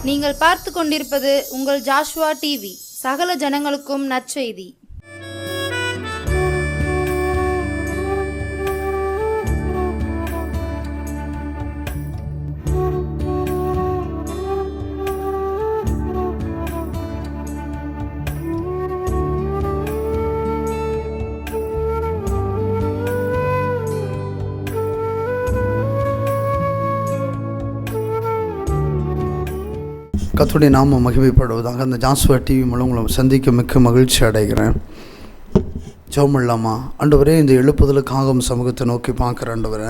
நீங்கள் பார்த்து கொண்டிருப்பது உங்கள் ஜாஷுவா டிவி. சகல ஜனங்களுக்கும் நற்செய்தி. கர்த்தருடைய நாமம் மகிமைப்படுவதாக. அந்த ஜாஷுவா டிவி மூலம் உங்களை சந்திக்க மிக்க மகிழ்ச்சி அடைகிறேன். ஜெபம் பண்ணலாமா? ஆண்டவரே, இந்த எழுப்புதலுக்காக சமூகத்தை நோக்கி பார்க்குற ஆண்டவரே,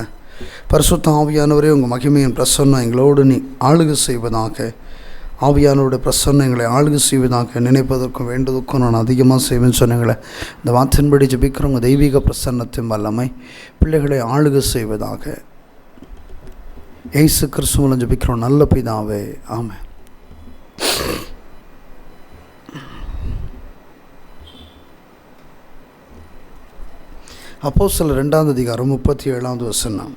பரிசுத்த ஆவியானவரே, உங்கள் மகிமையின் பிரசன்னம் எங்களோடு நீ ஆளுகை செய்வதாக. ஆவியானவருடைய பிரசன்னம் எங்களை ஆளுகை செய்வதாக. நினைப்பதற்கும் வேண்டுவதற்கும் நான் அதிகமாக செய்வேன்னு சொன்னீங்களே, இந்த வார்த்தையின்படி ஜெபிக்கிறவங்க தெய்வீக பிரசன்னத்தின் வல்லமை பிள்ளைகளை ஆளுகை செய்வதாக. இயேசு கிறிஸ்து மூலம் ஜெபிக்கிறோம் நல்ல பிதாவே, ஆமென். அப்போஸ்தலர் 2ஆம் அதிகாரம் 37ஆவது வசனம்.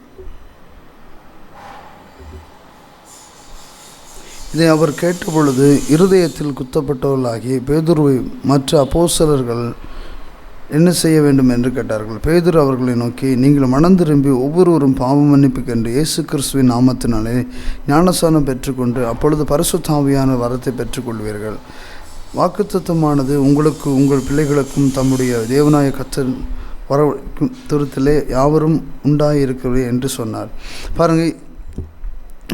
இதை அவர் கேட்டபொழுது இருதயத்தில் குத்தப்பட்டவர்களாகி பேதுருவை மற்ற அப்போஸ்தலர்கள் என்ன செய்ய வேண்டும் என்று கேட்டார்கள். பேதுரு அவர்களை நோக்கி, நீங்கள் மனம் திரும்பி ஒவ்வொருவரும் பாவ மன்னிப்புக்கென்று இயேசு கிறிஸ்துவின் நாமத்தினாலே ஞானஸ்நானம் பெற்றுக்கொண்டு அப்பொழுது பரிசுத்த ஆவியான வரத்தை பெற்றுக்கொள்வீர்கள். வாக்குத்தத்தமானது உங்களுக்கு உங்கள் பிள்ளைகளுக்கும் தம்முடைய தேவனாய கர்த்தர் வர துரத்திலே யாவரும் உண்டாயிருக்கிறே என்று சொன்னார். பாருங்கள்,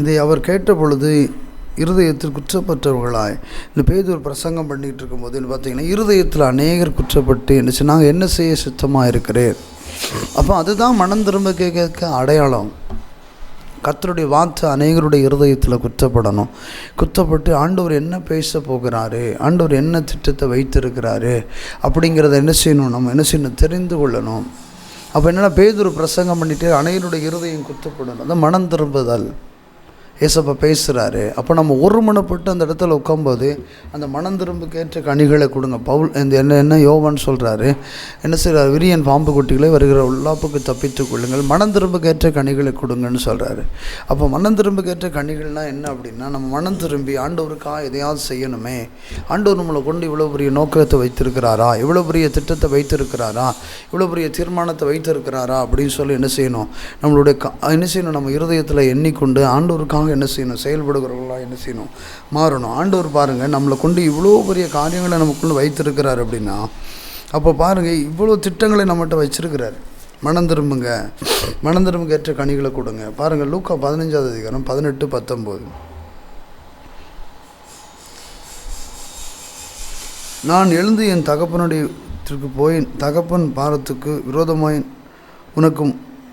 இதை அவர் கேட்ட பொழுது இருதயத்தில் குற்றப்பட்டவர்களாய் இந்த பேதுரு பிரசங்கம் பண்ணிகிட்டு இருக்கும்போது பார்த்தீங்கன்னா இருதயத்தில் அநேகர் குற்றப்பட்டு என்ன நாங்கள் என்ன செய்ய சுத்தமாக இருக்கிறேன். அப்போ அதுதான் மனம் திரும்ப கேட்க அடையாளம். கர்த்தருடைய வார்த்தை அநேகருடைய இருதயத்தில் குற்றப்படணும். குற்றப்பட்டு ஆண்டவர் என்ன பேச போகிறாரு, ஆண்டவர் என்ன திட்டத்தை வைத்திருக்கிறாரு அப்படிங்கிறத என்ன செய்யணும், நம்ம என்ன செய்யணும், தெரிந்து கொள்ளணும். அப்போ என்னென்னா பேதுரு பிரசங்கம் பண்ணிட்டு அநேகருடைய இருதயம் குற்றப்படணும். அதான் மனம் திரும்புதல். ஏசப்பா பேசுகிறாரு. அப்போ நம்ம ஒருமனப்பட்டு அந்த இடத்துல உட்காம்போது அந்த மனம் திரும்புக்கேற்ற கனிகளை கொடுங்க. பவுல் இந்த என்ன யோவான் சொல்கிறாரு, என்ன செய்கிறார், விரியன் பாம்பு குட்டிகளை வருகிற உள்ளாப்புக்கு தப்பித்து கொள்ளுங்கள், மனம் திரும்புக்கேற்ற கனிகளை கொடுங்கன்னு சொல்கிறாரு. அப்போ மனம் திரும்புக்கேற்ற கனிகள்னால் என்ன அப்படின்னா, நம்ம மனம் திரும்பி ஆண்டவருக்காக எதையாவது செய்யணுமே, ஆண்டவர் நம்மளை கொண்டு இவ்வளோ பெரிய நோக்கத்தை வைத்திருக்கிறாரா, இவ்வளோ பெரிய திட்டத்தை வைத்திருக்கிறாரா, இவ்வளோ பெரிய தீர்மானத்தை வைத்திருக்கிறாரா அப்படின்னு சொல்லி என்ன செய்யணும், நம்மளுடைய என்ன செய்யணும், நம்ம இருதயத்தில் எண்ணிக்கொண்டு ஆண்டவருக்காக என்ன செய்யணும், செயல்படுகிறவர்களாக என்ன செய்யணும், மாறணும். ஆண்டவர் பாருங்கள் நம்மளை கொண்டு இவ்வளோ பெரிய காரியங்களை நமக்குள்ளே வைத்திருக்கிறார் அப்படின்னா, அப்போ பாருங்கள் இவ்வளோ திட்டங்களை நம்மகிட்ட வச்சிருக்கிறார். மனம் திரும்புங்க, மனம் திரும்ப ஏற்ற கனிகளை கொடுங்க. பாருங்கள் லூக்கா 15ஆவது அதிகாரம் 18-19. நான் எழுந்து என் தகப்பனுடையத்திற்கு போய் தகப்பன் பாரத்துக்கு விரோதமாய் உனக்கு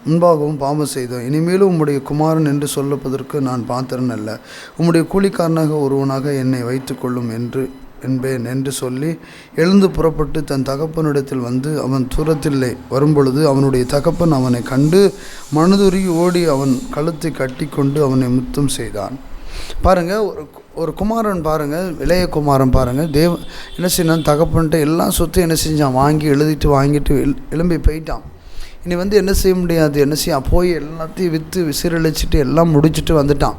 முன்பாகவும் பாவம் செய்தோம். இனிமேலும் உம்முடைய குமாரன் என்று சொல்லப்பதற்கு நான் பாத்திரன் அல்ல. உம்முடைய கூலிக்காரனாக ஒருவனாக என்னை வைத்து கொள்ளும் என்பேன் என்று சொல்லி எழுந்து புறப்பட்டு தன் தகப்பனிடத்தில் வந்து அவன் தூரத்திலே வரும்பொழுது அவனுடைய தகப்பன் அவனை கண்டு மனதுருகி ஓடி அவன் கழுத்தை கட்டி கொண்டு அவனை முத்தம் செய்தான். பாருங்கள், ஒரு குமாரன் பாருங்கள், இளைய குமாரன் பாருங்கள், என்ன செய்யணும், தகப்பன்ட்டு எல்லா சொத்தையும் என்ன செஞ்சான், வாங்கிட்டு எழும்பி போயிட்டான். இனி என்ன செய்ய முடியாது, என்ன செய்ய போய் எல்லாத்தையும் விற்று விசிறழிச்சிட்டு எல்லாம் முடிச்சுட்டு வந்துட்டான்.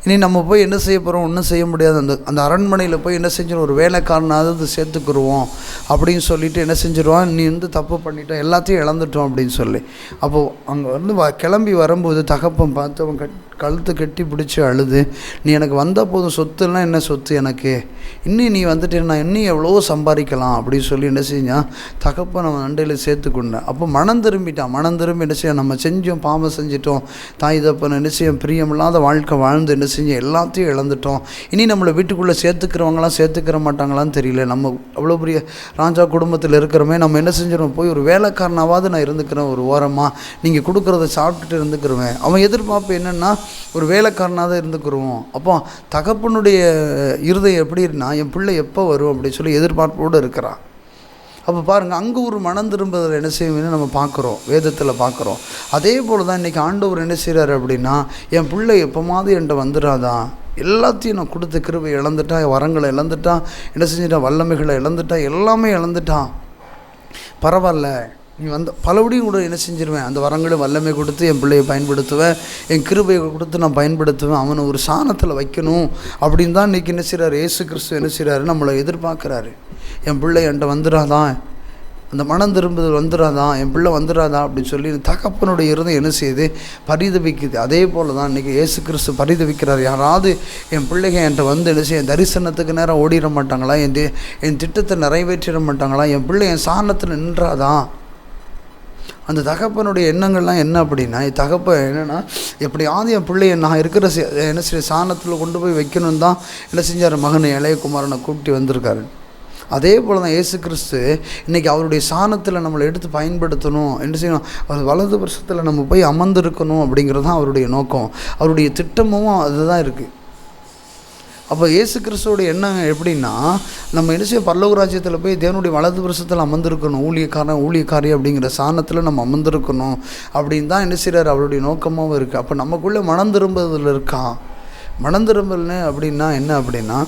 இனி நம்ம போய் என்ன செய்ய போகிறோம், ஒன்றும் செய்ய முடியாது. அந்த அரண்மனையில் போய் என்ன செஞ்சிடும், ஒரு வேலைக்காரனாவது சேர்த்துக்குருவோம் அப்படின்னு சொல்லிட்டு என்ன செஞ்சிருவான், நீ தப்பு பண்ணிட்டோம், எல்லாத்தையும் இழந்துட்டோம் அப்படின்னு சொல்லி. அப்போது அங்கே கிளம்பி வரும்போது தகப்பன் பார்த்து அவன் கழுத்து கட்டி பிடிச்சி அழுது, நீ எனக்கு வந்தால் போதும், சொத்துலாம் என்ன சொத்து எனக்கு, இன்னும் நீ நான் இன்னும் எவ்வளோ சம்பாதிக்கலாம் அப்படின்னு சொல்லி என்ன செஞ்சான், தகப்பன் அவன் அண்டையில் சேர்த்துக்கொண்டேன். அப்போ மனம் திரும்பிட்டான். மனம் திரும்பி என்ன செய்ய, நம்ம செஞ்சோம், பாவம் செஞ்சிட்டோம், தாய் தப்பன் என்ன செய்ய, பிரியமில்லாத வாழ்க்கை வாழ்ந்து என்ன செஞ்சோம், எல்லாத்தையும் இழந்துட்டோம். இனி நம்மளை வீட்டுக்குள்ளே சேர்த்துக்கிறவங்களாம் சேர்த்துக்கிற மாட்டாங்களான்னு தெரியல. நம்ம அவ்வளோ பெரிய ராஜா குடும்பத்தில் இருக்கிறோமே, நம்ம என்ன செஞ்சிடும், போய் ஒரு வேலைக்காரனாவது நான் இருந்துக்கிறேன், ஒரு ஓரமாக நீங்கள் கொடுக்குறத சாப்பிட்டுட்டு இருந்துக்கிறேன். அவன் எதிர்பார்ப்பு என்னென்னா, ஒரு வேலைக்காரனாக தான் இருந்துக்கிறோம். அப்போ தகப்பனுடைய இருதயம் எப்படி இருந்தா, என் பிள்ளை எப்போ வரும் அப்படின்னு சொல்லி எதிர்பார்ப்போடு இருக்கிறான். அப்போ பாருங்கள், அங்கே ஒரு மனம் திரும்புதல் என்ன செய்யணும்னு நம்ம பார்க்குறோம், வேதத்தில் பார்க்குறோம். அதே போல் தான் இன்றைக்கி ஆண்டவர் என்ன செய்கிறாரு அப்படின்னா, என் பிள்ளை எப்போமாவது என்கிட்ட வந்துடாதா, எல்லாத்தையும் நான் கொடுத்த கிருபை இழந்துட்டான், வரங்களை இழந்துட்டான், என்ன செஞ்சுட்டான், வல்லமைகளை இழந்துட்டான், எல்லாமே இழந்துட்டான், பரவாயில்ல நீ பலபடியும் கூட என்ன செஞ்சிருவேன், அந்த வரங்களும் வல்லமை கொடுத்து என் பிள்ளையை பயன்படுத்துவேன், என் கிருபையை கொடுத்து நான் பயன்படுத்துவேன், அவனை ஒரு சாணத்தில் வைக்கணும் அப்படின்னு தான் இன்றைக்கி என்ன செய்கிறார் இயேசு கிறிஸ்து என்ன செய்கிறாரு, நம்மளை எதிர்பார்க்குறாரு. என் பிள்ளை என்கிட்ட வந்துடாதான், அந்த மனம் திரும்புதல் வந்துடாதான், என் பிள்ளை வந்துடாதான் அப்படின்னு சொல்லி தகப்பனுடைய இருதயம் என்ன செய்யுது, பரிதவிக்குது. அதே போல் தான் இன்றைக்கி இயேசு கிறிஸ்து பரிதவிக்கிறார். யாராவது என் பிள்ளைங்க என்கிட்ட வந்து என்ன செய்ய தரிசனத்துக்கு நேரம் ஓடிட மாட்டாங்களா, என் திட்டத்தை நிறைவேற்றிட மாட்டாங்களா, என் பிள்ளை என் சாணத்தில் நின்றாதான். அந்த தகப்பனுடைய எண்ணங்கள்லாம் என்ன அப்படின்னா, தகப்பன் என்னென்னா எப்படியாவது என் பிள்ளையை நான் இருக்கிற என்ன செய்ய சாணத்தில் கொண்டு போய் வைக்கணும்னு தான் என்ன செஞ்சார், மகனை இளையகுமாரனை கூப்பிட்டு வந்திருக்காரு. அதே போல் தான் இயேசு கிறிஸ்து இன்றைக்கி அவருடைய சாணத்தில் நம்மளை எடுத்து பயன்படுத்தணும், என்ன செய்யணும், அவர் வலது வருஷத்தில் நம்ம போய் அமர்ந்திருக்கணும் அப்படிங்கிறது தான் அவருடைய நோக்கம். அவருடைய திட்டமும் அதுதான் இருக்குது. அப்போ இயேசு கிறிஸ்துவோடைய எண்ணம் எப்படின்னா, நம்ம என்ன செய்ய பரலோக ராஜ்யத்தில் போய் தேவனுடைய வலது வருஷத்தில் அமர்ந்திருக்கணும், ஊழியக்காரி அப்படிங்கிற சாணத்தில் நம்ம அமர்ந்திருக்கணும் அப்படின்னு தான் என்ன செய்கிறார், அவருடைய நோக்கமாகவும் இருக்குது. அப்போ நமக்குள்ளே மனம் திரும்புதல் இருக்கான். மனம் திரும்பல்னு அப்படின்னா என்ன அப்படின்னா,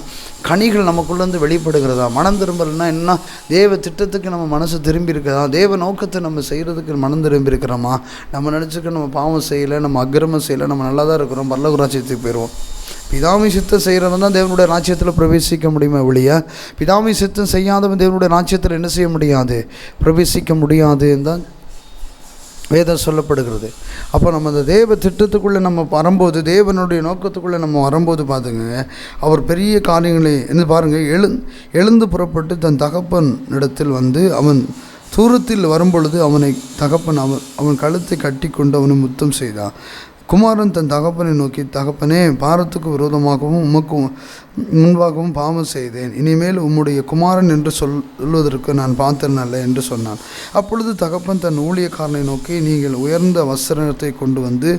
கனிகள் நமக்குள்ளேருந்து வெளிப்படுகிறதா. மனம் திரும்பல்னா என்ன, தேவ திட்டத்துக்கு நம்ம மனசு திரும்பி இருக்கிறதா, தேவ நோக்கத்தை நம்ம செய்கிறதுக்கு மனம் திரும்பி இருக்கிறோமா. நம்ம நினச்சிக்க நம்ம பாவம் செய்யலை, நம்ம அக்கிரமம் செய்யலை, நம்ம நல்லா தான் இருக்கிறோம், பரலோக ராஜ்யத்துக்கு போயிடுவோம். பிதாவை சித்தம் செய்கிறவன் தான் தேவனுடைய ராஜ்யத்தில் பிரவேசிக்க முடியுமே ஒழிய, பிதாவை சித்தம் செய்யாதவன் தேவனுடைய ராஜ்யத்தில் என்ன செய்ய முடியாது, பிரவேசிக்க முடியாதுன்னு தான் வேதம் சொல்லப்படுகிறது. அப்போ நம்ம அந்த தேவ திட்டத்துக்குள்ளே நம்ம வரும்போது, தேவனுடைய நோக்கத்துக்குள்ளே நம்ம வரும்போது பார்த்துங்க, அவர் பெரிய காரியங்களை என்ன பாருங்கள், எழுந்து புறப்பட்டு தன் தகப்பன் இடத்தில் வந்து அவன் தூரத்தில் வரும்பொழுது அவனை தகப்பன் அவன் கழுத்தை கட்டி கொண்டு அவனை முத்தம் செய்தான். குமாரன் தன் தகப்பனை நோக்கி, தகப்பனே, பாரத்துக்கு விரோதமாகவும் உமக்கு முன்பாகவும் பாவம் செய்தேன், இனிமேல் உம்முடைய குமாரன் என்று சொல்வதற்கு நான் பார்த்தேன் அல்ல என்று சொன்னான். அப்பொழுது தகப்பன் தன் ஊழியக்காரனை நோக்கி, நீங்கள் உயர்ந்த வஸ்திரத்தை கொண்டு வந்து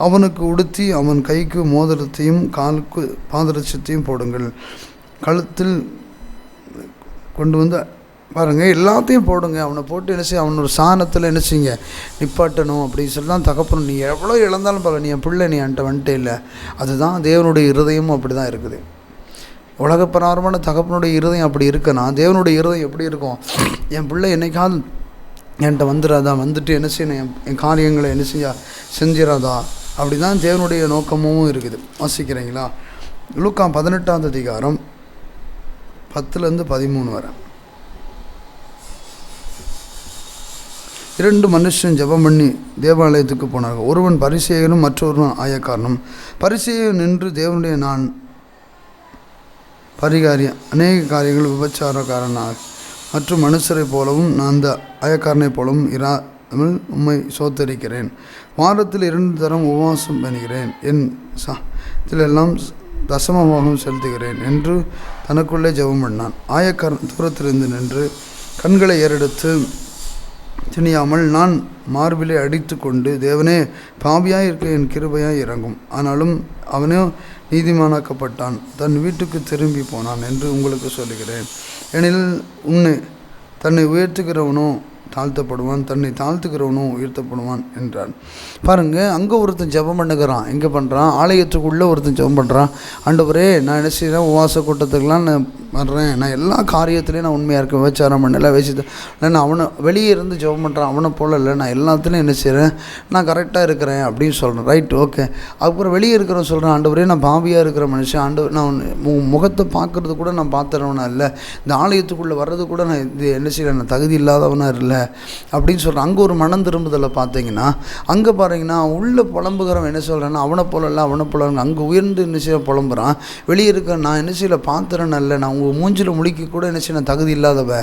அவனுக்கு உடுத்தி அவன் கைக்கு மோதிரத்தையும் காலுக்கு பாதரட்சத்தையும் போடுங்கள், கழுத்தில் கொண்டு வந்து பாருங்கள் எல்லாத்தையும் போடுங்க, அவனை போட்டு என்ன செய்ய, அவனோட சாணத்தில் என்ன செய்யுங்க, நிப்பாட்டணும் அப்படின்னு சொல்லி தான் தகப்பனும். நீ எவ்வளோ இழந்தாலும் பரவாயில்ல, நீ என் பிள்ளை, நீ என்கிட்ட வந்துட்டே இல்லை. அதுதான் தேவனுடைய இருதயமும் அப்படி தான் இருக்குது. உலகப்பிரகாரமான தகப்பனுடைய இருதயம் அப்படி இருக்குன்னா, தேவனுடைய இருதயம் எப்படி இருக்கும், என் பிள்ளை என்னைக்காவது என்கிட்ட வந்துடாதா, வந்துட்டு என்ன செய்யணும், என் காரியங்களை என்ன செஞ்சிடாதா, அப்படி தான் தேவனுடைய நோக்கமும் இருக்குது. வாசிக்கிறீங்களா, லூக்கா 18ஆம் அதிகாரம் 10-13 வரை. 2 மனுஷன் ஜெபம் பண்ணி தேவாலயத்துக்கு போனார்கள். ஒருவன் பரிசேயனும் மற்றொருவன் ஆயக்காரனும். பரிசேயன் நின்று, தேவனுடைய நான் பரிகாரி, அநேக காரியங்கள் விபச்சாரக்காரனாக மற்றும் மனுஷரை போலவும் நான் அந்த ஆயக்காரனை போலவும் இராமல் உம்மை சோத்தரிக்கிறேன். வாரத்தில் 2 தரம் உபவாசம் பண்ணுகிறேன், என் இதிலெல்லாம் தசமமாகவும் செலுத்துகிறேன் என்று தனக்குள்ளே ஜெபம் பண்ணான். ஆயக்காரன் தூரத்திலிருந்து நின்று கண்களை ஏறெடுத்து துணியாமல் நான் மார்பிலை அடித்து கொண்டு, தேவனே, பாவியாய் இருக்க என் கிருபையாய் இறங்கும். ஆனாலும் அவனே நீதிமானாக்கப்பட்டான், தன் வீட்டுக்கு திரும்பி போனான் என்று உங்களுக்கு சொல்லுகிறேன். ஏனெனில் தன்னை உயர்த்துகிறவனோ தாழ்த்தப்படுவான், தன்னை தாழ்த்துக்கிறவனோ உயர்த்தப்படுவான் என்றான். பாருங்கள், அங்கே ஒருத்தன் ஜெபம் பண்ணுகிறான். எங்கே பண்ணுறான், ஆலயத்துக்குள்ளே ஒருத்தன் ஜெபம் பண்ணுறான். ஆண்டவரே, நான் என்ன செய்கிறேன், உபவாச கூட்டத்துக்கெலாம் நான் வர்றேன், நான் எல்லா காரியத்துலேயும் நான் உண்மையாக இருக்கேன், விபச்சாரம் பண்ணல, நான் அவனை வெளியே இருந்து ஜெபம் பண்ணுறான், அவனை போல இல்லை, நான் எல்லாத்துலேயும் என்ன செய்கிறேன், நான் கரெக்டாக இருக்கிறேன் அப்படின்னு சொல்கிறேன். Right, okay. அதுக்கப்புறம் வெளியே இருக்கிறவன் சொல்கிறேன், ஆண்டவரே, நான் பாவியாக இருக்கிற மனுஷன், ஆண்டவர், நான் முகத்தை பார்க்குறது கூட நான் பார்த்துறவனா இல்லை, இந்த ஆலயத்துக்குள்ளே வர்றது கூட நான் இது என்ன செய்கிறேன், நான் தகுதி இல்லாதவனாக இல்லை அப்படின்னு சொல்கிறேன். அங்கே ஒரு மனம் திரும்புதலை பார்த்தீங்கன்னா, அங்கே பாருங்கன்னா உள்ளே புலம்புகிறவன் என்ன சொல்கிறேன்னா, அவனை போல இல்லை, அவனை போல அங்கே உயர்ந்து என்ன செய்ய புலம்புறான். வெளியே இருக்க நான் என்ன செய்யலை, பார்த்துறேன் இல்லை, நான் உங்கள் மூஞ்சில் முடிக்க கூட என்ன செய்ய தகுதி இல்லாதவ.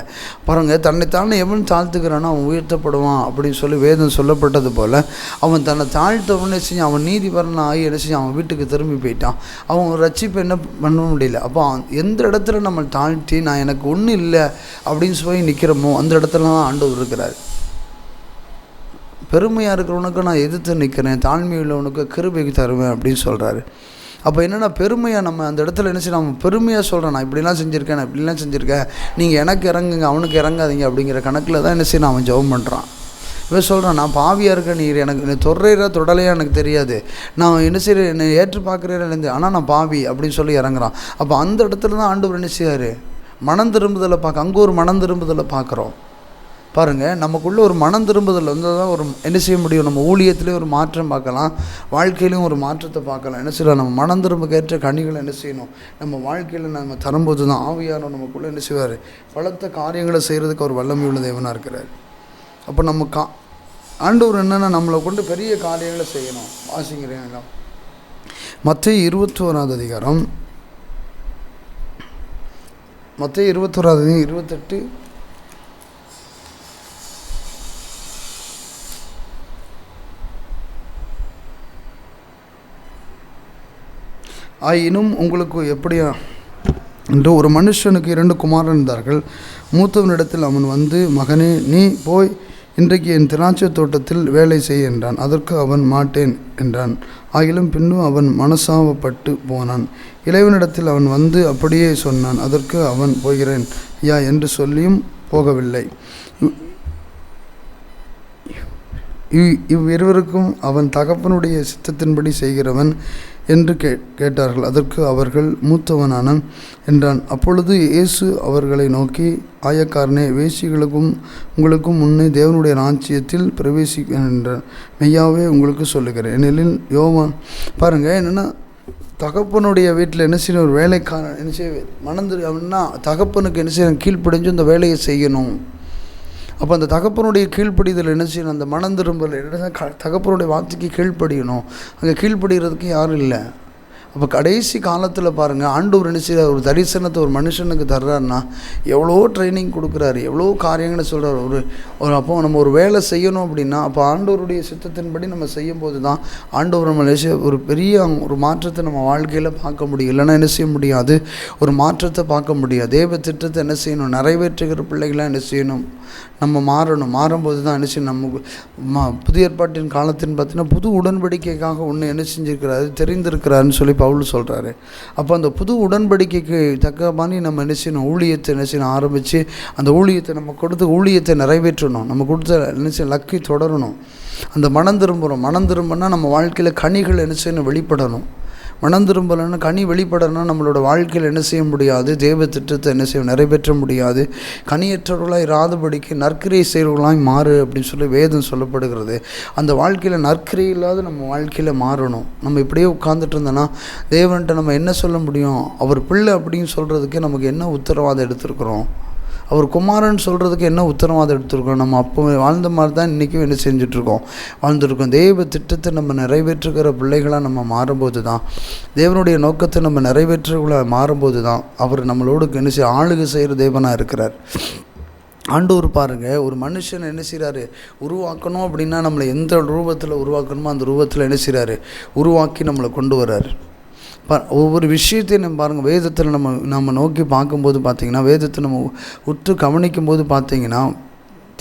பாருங்கள், தன்னைத்தானே எவன் தாழ்த்துக்கிறானோ அவன் உயர்த்தப்படுவான் அப்படின்னு சொல்லி வேதம் சொல்லப்பட்டது போல், அவன் தன்னை தாழ்த்தவன் என்ன செஞ்சான், அவன் நீதிபரன் ஆகி என்ன செஞ்சான், அவன் வீட்டுக்கு திரும்பி போயிட்டான். அவன் ரட்சிப்பு என்ன பண்ண முடியல. அப்போ எந்த இடத்துல நம்ம தாழ்த்தி நான் எனக்கு ஒன்றும் இல்லை அப்படின்னு சொல்லி நிற்கிறோமோ அந்த இடத்துல தான் ஆண்டவர் இருக்கிறார். பெருமையாக இருக்கிறவனுக்கு நான் எதிர்த்து நிற்கிறேன், தாழ்மை உள்ளவனுக்கு கிருபைக்கு தருவேன் அப்படின்னு சொல்கிறாரு. அப்போ என்னென்னா, பெருமையாக நம்ம அந்த இடத்துல என்ன செய்யணும், நம்ம பெருமையாக சொல்கிறேன், நான் இப்படிலாம் செஞ்சுருக்கேன், நான் இப்படிலாம் செஞ்சுருக்கேன், நீங்கள் எனக்கு இறங்குங்க, அவனுக்கு இறங்காதீங்க அப்படிங்கிற கணக்கில் தான் என்ன செய்யணும், அவன் ஜெபம் பண்ணுறான். இவன் சொல்கிறான், நான் பாவியாக இருக்கேன், நீ எனக்கு என்னை தொடுறா தொடலையா எனக்கு தெரியாது, நான் என்ன செய்கிறேன், என்னை ஏற்று பார்க்குறேன், ஆனால் நான் பாவி அப்படின்னு சொல்லி இறங்குறான். அப்போ அந்த இடத்துல தான் ஆண்டவர் என்ன செய்யார், மனம் திரும்புதலை அங்கே ஒரு மனம் திரும்புதலை பார்க்குறோம். பாருங்கள், நமக்குள்ளே ஒரு மனம் திரும்புதல் வந்து தான் ஒரு என்ன செய்ய முடியும், நம்ம ஊழியத்துலேயும் ஒரு மாற்றம் பார்க்கலாம், வாழ்க்கையிலையும் ஒரு மாற்றத்தை பார்க்கலாம். என்ன செய்யலாம், நம்ம மனம் திரும்பக்கேற்ற கனிகளை என்ன செய்யணும், நம்ம வாழ்க்கையில் நம்ம தரும்போது தான் ஆவியானவர் நமக்குள்ளே என்ன செய்வார், பலத்த காரியங்களை செய்கிறதுக்கு அவர் வல்லமை உள்ள தேவனாக இருக்கிறார். அப்போ நம்ம ஆண்டவர் என்னென்னா நம்மளை கொண்டு பெரிய காரியங்களை செய்யணும். வாசிக்கிறீங்களா? மத்தேயு 21 அதிகாரம், மத்தேயு 21 28. ஆயினும் உங்களுக்கு எப்படியா என்று ஒரு மனுஷனுக்கு 2 குமாரன் இருந்தார்கள். மூத்தவனிடத்தில் அவன் வந்து, மகனே, நீ போய் இன்றைக்கு என் திராட்சை தோட்டத்தில் வேலை செய் என்றான். அதற்கு அவன் மாட்டேன் என்றான். ஆகிலும் பின்னும் அவன் மனசாவப்பட்டு போனான். இளைவனிடத்தில் அவன் வந்து அப்படியே சொன்னான். அதற்கு அவன், போகிறேன் ஐயா என்று சொல்லியும் போகவில்லை. இவ்விருவருக்கும் அவன் தகப்பனுடைய சித்தத்தின்படி செய்கிறவன் என்று கேட்டார்கள். அதற்கு அவர்கள், மூத்தவனான என்றான். அப்பொழுது இயேசு அவர்களை நோக்கி, ஆயக்காரனே, வேசிகளுக்கும் உங்களுக்கும் முன்னே தேவனுடைய ராஜ்யத்தில் பிரவேசிக்க என்றார். மெய்யாவே உங்களுக்கு சொல்லுகிறேன். ஏனெனில் யோவான், பாருங்கள், என்னென்னா தகப்பனுடைய வீட்டில் என்ன செய்யணும், ஒரு வேலைக்காரன் என்ன செய்ய மணந்து அப்படின்னா தகப்பனுக்கு என்ன செய்யணும், கீழ்ப்படிஞ்சு அந்த வேலையை செய்யணும். அப்போ அந்த தகப்பனுடைய கீழ்ப்படிதல் என்ன செய்யணும், அந்த மனம் திரும்பல் என்ன, தகப்பனுடைய வார்த்தைக்கு கீழ்ப்படியணும். அங்கே கீழ்ப்படுகிறதுக்கு யாரும் இல்லை. அப்போ கடைசி காலத்தில் பாருங்கள், ஆண்டவர் என்ன செய்கிறார், ஒரு தரிசனத்தை ஒரு மனுஷனுக்கு தர்றாருன்னா எவ்வளோ ட்ரைனிங் கொடுக்குறாரு, எவ்வளோ காரியங்களை சொல்கிறார். ஒரு அப்போ நம்ம ஒரு வேலை செய்யணும் அப்படின்னா, அப்போ ஆண்டவருடைய சித்தத்தின்படி நம்ம செய்யும்போது தான் ஆண்டவர் நம்ம ஒரு பெரிய ஒரு மாற்றத்தை நம்ம வாழ்க்கையில் பார்க்க முடியும். இல்லைன்னா என்ன செய்ய முடியாது, ஒரு மாற்றத்தை பார்க்க முடியாது. தேவ திட்டத்தை என்ன செய்யணும், நிறைவேற்றுகிற பிள்ளைகளாக என்ன செய்யணும், நம்ம மாறும்போது தான் என்ன செய்யணும். நமக்கு புதிய ஏற்பாட்டின் காலத்தின் பார்த்தீங்கன்னா புது உடன்படிக்கைக்காக ஒன்று என்ன செஞ்சுருக்கிறாரு, தெரிந்திருக்கிறாருன்னு சொல்லி பவுல் சொல்கிறாரு. அப்போ அந்த புது உடன்படிக்கைக்கு தக்க மாதிரி நம்ம என்ன செய்யணும், ஊழியத்தை என்ன செய்யணும் ஆரம்பித்து அந்த ஊழியத்தை நம்ம கொடுத்து ஊழியத்தை நிறைவேற்றணும். நம்ம கொடுத்த என்ன செய்யணும், லக்கை தொடரணும். அந்த மனம் திரும்பினா நம்ம வாழ்க்கையில் கனிகள் என்ன செய்யணும், வெளிப்படணும். மனம் திரும்பலைன்னா கனி வெளிப்படணும்னா நம்மளோட வாழ்க்கையில் என்ன செய்ய முடியாது, தேவ திட்டத்தை என்ன செய்ய நிறைவேற்ற முடியாது. கனியற்றவர்களாக இராதபடிக்கு நற்கிரியை செய்கிறவர்களாய் மாறு அப்படின்னு சொல்லி வேதம் சொல்லப்படுகிறது. அந்த வாழ்க்கையில் நற்கிரை இல்லாத நம்ம வாழ்க்கையில் மாறணும். நம்ம இப்படியே உட்கார்ந்துட்டு இருந்தோன்னா தேவன்கிட்ட நம்ம என்ன சொல்ல முடியும், அவர் பிள்ளை அப்படின்னு சொல்கிறதுக்கு நமக்கு என்ன உத்தரவாதம் எடுத்திருக்கிறோம், அவர் குமாரன் சொல்கிறதுக்கு என்ன உத்தரவாதம் எடுத்துருக்கோம். நம்ம அப்போ வாழ்ந்த மாதிரி தான் இன்றைக்கும் என்ன செஞ்சிட்ருக்கோம், வாழ்ந்துருக்கோம். தேவ திட்டத்தை நம்ம நிறைவேற்றுகிற பிள்ளைகளாக நம்ம மாறும்போது தான், தேவனுடைய நோக்கத்தை நம்ம நிறைவேற்றுகளாக மாறும்போது தான் அவர் நம்மளோடு என்ன செய்ய ஆளுகை செய்கிற தேவனாக இருக்கிறார். ஆண்டவர் பாருங்கள், ஒரு மனுஷன் என்ன செய்கிறாரு, உருவாக்கணும் அப்படின்னா நம்மளை எந்த ரூபத்தில் உருவாக்கணுமோ அந்த ரூபத்தில் என்ன செய்கிறாரு, உருவாக்கி நம்மளை கொண்டு வர்றாரு. ஒவ்வொரு விஷயத்தையும் நம்ம பாருங்கள், வேதத்தில் நம்ம நோக்கி பார்க்கும்போது பார்த்திங்கன்னா, வேதத்தை நம்ம உற்று கவனிக்கும் போது பார்த்திங்கன்னா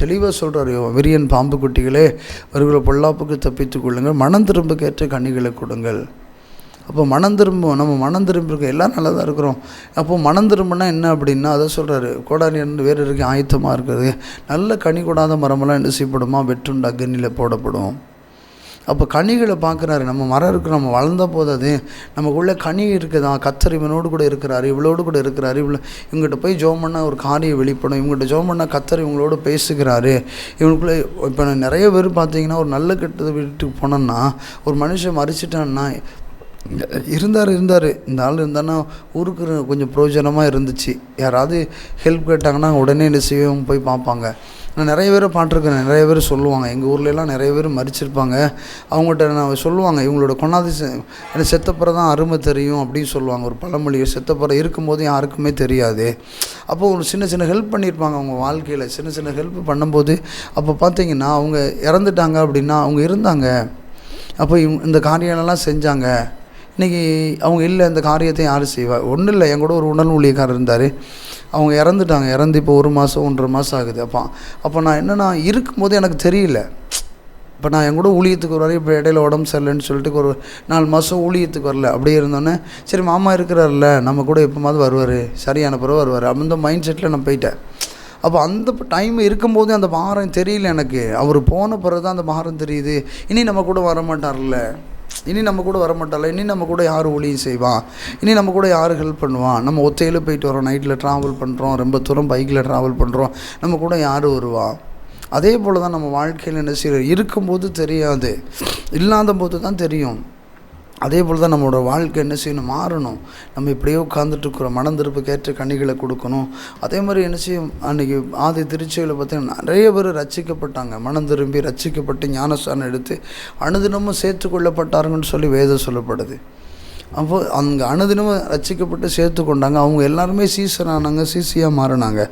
தெளிவாக சொல்கிறாரு, விரியன் பாம்பு குட்டிகளே, வருகிற பொல்லாப்புக்கு தப்பித்து கொள்ளுங்கள், மனம் திரும்பக்கேற்ற கனிகளை கொடுங்கள். அப்போ நம்ம மனம் திரும்பிருக்கோம், எல்லாம் நல்லா தான் இருக்கிறோம். அப்போது மனம் திரும்பினா என்ன அப்படின்னா, அதை சொல்கிறாரு, கோடாரி வேறு இருக்க ஆயத்தமாக இருக்கிறது, நல்ல கனி கொடாத மரமெல்லாம் என்ன செய்யப்படுமா, வெற்றுண்டு அக்னியில் போடப்படும். அப்போ கனிகளை பார்க்குறாரு. நம்ம மரம் இருக்கிறோம், நம்ம வளர்ந்த போது நமக்குள்ளே கனி இருக்குதான், கர்த்தர் இவனோடு கூட இருக்கிறாரு, இவளோடு கூட இருக்கிறாரு, இவங்ககிட்ட போய் ஜெபம் பண்ணால் ஒரு காரியம் வெளிப்படும், இவங்ககிட்ட ஜெபம் பண்ணால் கர்த்தர் இவங்களோட பேசுகிறாரு. இவனுக்குள்ளே இப்போ நிறைய பேர் பார்த்தீங்கன்னா, ஒரு நல்ல கெட்டது வீட்டுக்கு போனோன்னா, ஒரு மனுஷன் மறிச்சிட்டான்னா, இருந்தார் இந்த ஆள் இருந்தான்னா ஊருக்கு கொஞ்சம் பிரயோஜனமாக இருந்துச்சு, யாராவது ஹெல்ப் கேட்டாங்கன்னா உடனே என்ன செய்வோம் போய் பார்ப்பாங்க. நான் நிறைய பேரை பார்த்துருக்கேன், நிறைய பேர் சொல்லுவாங்க, எங்கள் ஊர்லெலாம் நிறைய பேர் மறிச்சிருப்பாங்க, அவங்கள்ட்ட நான் சொல்லுவாங்க, இவங்களோட கொண்டாந்து எனக்கு செத்தப்புறம் தான் அருமை தெரியும் அப்படின்னு சொல்லுவாங்க. ஒரு பழமொழியை, செத்தப்புறம் இருக்கும்போது யாருக்குமே தெரியாது. அப்போது ஒரு சின்ன ஹெல்ப் பண்ணியிருப்பாங்க அவங்க வாழ்க்கையில், சின்ன ஹெல்ப் பண்ணும்போது அப்போ பார்த்தீங்கன்னா அவங்க இறந்துட்டாங்க அப்படின்னா அவங்க இருந்தாங்க, அப்போ இந்த காரியங்களெல்லாம் செஞ்சாங்க. இன்றைக்கி அவங்க இல்லை, இந்த காரியத்தை யார் செய்வா? ஒன்றும் இல்லை, என் கூட ஒரு உடல் ஊழியக்காரர் இருந்தார், அவங்க இறந்துட்டாங்க, இறந்து இப்போ 1 மாதம் 1.5 மாதம் ஆகுது. அப்போ நான் என்னென்னா இருக்கும்போது எனக்கு தெரியல. இப்போ நான் என் கூட ஊழியத்துக்கு வருவார், இப்போ இடையில உடம்பு சரியில்லைன்னு சொல்லிட்டு ஒரு 4 மாதம் ஊழியத்துக்கு வரல. அப்படியே இருந்தோன்னே சரி மாமா இருக்கிறார்ல, நம்ம கூட எப்போமாவது வருவார், சரியான பிறகு வருவார், அந்த மைண்ட் செட்டில் நான் போயிட்டேன். அப்போ அந்த டைம் இருக்கும்போதே அந்த பாரம் தெரியல எனக்கு. அவர் போன பிறகு தான் அந்த பாரம் தெரியுது. இனி நம்ம கூட வரமாட்டார்ல, இனி நம்ம கூட வரமாட்டால, இனி நம்ம கூட யார் ஊழியம் செய்வான், இனி நம்ம கூட யார் ஹெல்ப் பண்ணுவான். நம்ம ஒத்தையில் போயிட்டு வரோம், நைட்டில் ட்ராவல் பண்ணுறோம், ரொம்ப தூரம் பைக்கில் ட்ராவல் பண்ணுறோம், நம்ம கூட யார் வருவா? அதே போல் தான் நம்ம வாழ்க்கையில் என்ன செய்கிறோம், இருக்கும்போது தெரியாது, இல்லாத போது தான் தெரியும். அதே போல் தான் நம்மளோட வாழ்க்கை என்ன செய்யணும், மாறணும். நம்ம இப்படியே உட்காந்துட்ருக்குறோம், மனம் திருப்புக்கேற்ற கனிகளை கொடுக்கணும். அதே மாதிரி என்ன செய்யும், அன்றைக்கி ஆதி திருச்சபையில் பார்த்திங்கன்னா நிறைய பேர் ரட்சிக்கப்பட்டாங்க, மனம் திரும்பி ரட்சிக்கப்பட்டு ஞானஸ்தானம் எடுத்து அனுதினமும் சேர்த்து கொள்ளப்பட்டாருங்கன்னு சொல்லி வேதம் சொல்லப்படுது. அப்போது அங்கே அனுதினமும் ரட்சிக்கப்பட்டு சேர்த்து கொண்டாங்க. அவங்க எல்லாருமே சீசனானாங்க, சீசியாக மாறினாங்க.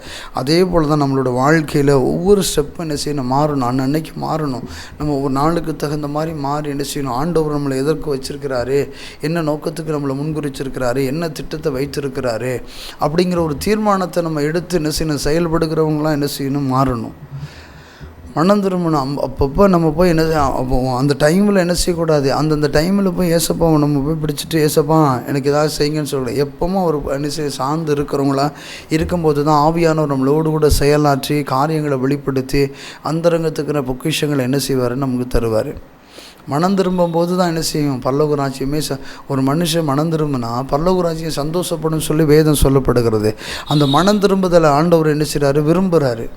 அதே போல் தான் நம்மளோட வாழ்க்கையில் ஒவ்வொரு ஸ்டெப்பும் என்ன செய்யணும், மாறணும். அன்னன்னைக்கு மாறணும். நம்ம ஒவ்வொரு நாளுக்கு தகுந்த மாதிரி மாறி என்ன செய்யணும், ஆண்டவர் நம்மளை எதற்கு வச்சுருக்கிறாரு, என்ன நோக்கத்துக்கு நம்மளை முன்குறிச்சிருக்கிறாரு, என்ன திட்டத்தை வைத்திருக்கிறாரு அப்படிங்கிற ஒரு தீர்மானத்தை நம்ம எடுத்து என்ன செய்யணும், செயல்படுகிறவங்களாம் என்ன செய்யணும், மாறணும். மனம் திரும்பணும். அப்பப்போ நம்ம போய் என்ன அப்போ அந்த டைமில் என்ன செய்யக்கூடாது, அந்தந்த டைமில் போய் ஏசப்பாவை நம்ம போய் பிடிச்சிட்டு ஏசப்பா எனக்கு ஏதாவது செய்யுங்கன்னு சொல்லக்கூடாது. எப்போவும் ஒரு என்ன செய்ய சார்ந்து இருக்கிறவங்களா இருக்கும்போது தான் ஆவியானவர் நம்மளோடு கூட செயலாற்றி காரியங்களை வெளிப்படுத்தி அந்தரங்கத்துக்கிற பொக்கிஷங்களை என்ன செய்வார், நமக்கு தருவார். மனம் திரும்பும்போது தான் என்ன செய்யும், பரலோக ராஜ்யமே ஒரு மனுஷன் மனம் திரும்பினா பரலோக ராஜ்யம் சந்தோஷப்படும் சொல்லி வேதம் சொல்லப்படுகிறது. அந்த மனம் திரும்புதலை ஆண்டவர் என்ன செய்கிறாரு, விரும்புகிறாரு.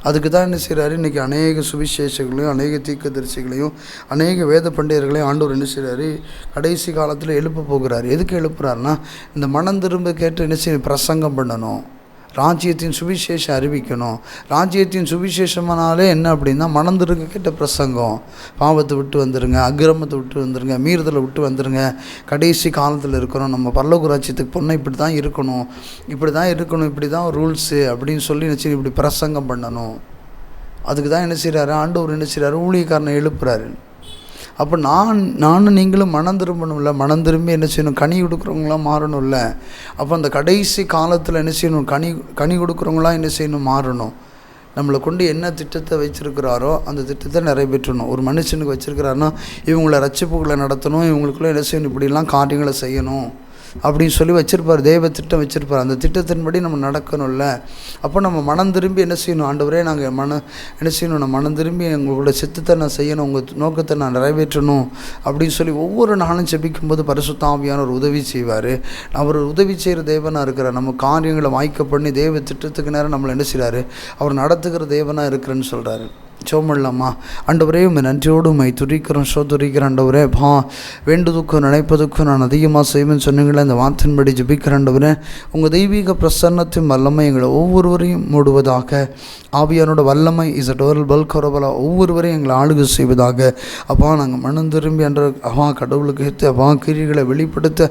அதுக்கு தான் என்ன செய்கிறாரு, இன்றைக்கி அநேக சுவிசேஷங்களையும் அநேக தீர்க்கதரிசிகளையும் அநேக வேத பண்டிதர்களையும் ஆண்டவர் என்ன செய்கிறாரு, கடைசி காலத்தில் எழுப்ப போகிறார். எதுக்கு எழுப்புறாருன்னா, இந்த மனம் திரும்ப கேட்டு என்ன செய்ய, பிரசங்கம் பண்ணணும், ராஜ்யத்தின் சுவிசேஷம் அறிவிக்கணும். ராஜ்யத்தின் சுவிசேஷமானாலே என்ன அப்படின்னா, மனம் திரும்ப கேட்ட பிரசங்கம். பாவத்தை விட்டு வந்துடுங்க, அக்கிரமத்தை விட்டு வந்துடுங்க, மீறுதலை விட்டு வந்துடுங்க, கடைசி காலத்தில் இருக்கிறோம், நம்ம பரலோக ராஜ்யத்துக்கு போனால் இப்படி தான் இருக்கணும், இப்படி தான் இருக்கணும், இப்படி தான் ரூல்ஸு அப்படின்னு சொல்லி என்ன செய்ய, இப்படி பிரசங்கம் பண்ணணும். அதுக்கு தான் என்ன செய்கிறாரு, ஆண்டவர் என்ன செய்கிறாரு, ஊழியக்காரனை எழுப்புறாரு. அப்போ நானும் நீங்களும் மனம் திரும்பணும்ல, மனம் திரும்பி என்ன செய்யணும், கனி கொடுக்குறவங்களாம் மாறணும்ல. அப்போ அந்த கடைசி காலத்தில் என்ன செய்யணும், கனி கொடுக்குறவங்களாம் என்ன செய்யணும், மாறணும். நம்மளை கொண்டு என்ன திட்டத்தை வச்சுருக்கிறாரோ அந்த திட்டத்தை நிறைவேற்றணும். ஒரு மனுஷனுக்கு வச்சுருக்கிறாருன்னா இவங்களை ரட்சிப்புகளை நடத்தணும், இவங்களுக்குள்ளே என்ன செய்யணும், இப்படிலாம் காரியங்களை செய்யணும் அப்படின்னு சொல்லி வச்சுருப்பார், தெய்வ திட்டம் வச்சுருப்பார். அந்த திட்டத்தின்படி நம்ம நடக்கணும்ல. அப்போ நம்ம மனம் திரும்பி என்ன செய்யணும், ஆண்டவரே நாங்கள் என்ன செய்யணும், நான் மனம் திரும்பி எங்களோட சித்தத்தை நான் செய்யணும், உங்கள் நோக்கத்தை நான் நிறைவேற்றணும் அப்படின்னு சொல்லி ஒவ்வொரு நாளும் ஜெபிக்கும்போது பரிசுத்த ஆவியானவர் உதவி செய்வார். அவர் உதவி செய்கிற தேவனாக இருக்கிறார். நம்ம காரியங்களை வாய்க்க பண்ணி தெய்வ திட்டத்துக்கு நேரம் நம்மளை என்ன செய்கிறாரு, அவர் நடத்துகிற தேவனாக இருக்கிறேன்னு சொல்கிறாரு. சோமல்லாமா, ஆண்டவரே உண்மை நன்றியோடு உண்மை துதிக்கிறோம், சோதரிக்கிறேன். ஆண்டவரே வேண்டுதுக்கும் நினைப்பதுக்கும் நான் அதிகமாக செய்வேன்னு சொன்னீங்களே, அந்த வார்த்தையின்படி ஜெபிக்கிறேன். ஆண்டவரே உங்கள் தெய்வீக பிரசன்னத்தின் வல்லமை எங்களை ஒவ்வொருவரையும் மூடுவதாக. ஆவியானோட வல்லமை இஸ் அ டோரல் பல்கரபலா ஒவ்வொருவரையும் எங்களை ஆளுகை செய்வதாக. அப்பா நாங்கள் மனம் திரும்பி என்ற கடவுளுக்கு ஏற்று கிரிகளை வெளிப்படுத்த,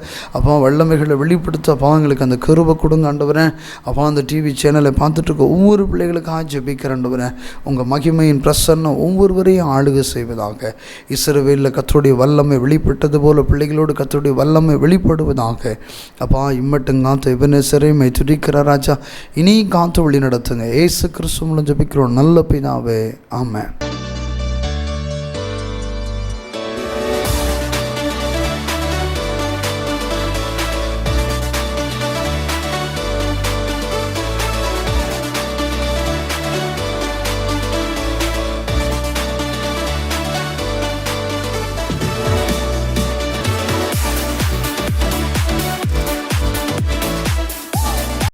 வல்லமைகளை வெளிப்படுத்த எங்களுக்கு அந்த கிருபை கொடுங்க. ஆண்டவரே அந்த டிவி சேனலை பார்த்துட்டு இருக்க ஒவ்வொரு பிள்ளைகளுக்காக ஜெபிக்கிறேன். ஆண்டவரே உங்கள் மகிமையின் பிரசன்னம் ஒவ்வொருவரையும் ஆளுகை செய்வதாக. இஸ்ரவேலில் கர்த்தருடைய வல்லமை வெளிப்பட்டது போல பிள்ளைகளோடு கர்த்தருடைய வல்லமை வெளிப்படுவதாக. இம்மட்டும் காத்து எபனேசரை மை துதிக்கிற ராஜா, இனி காத்து வழி நடத்துங்க. இயேசு கிறிஸ்து மூலம் ஜெபிக்கிறோம் நல்ல பிதாவே, ஆமென்.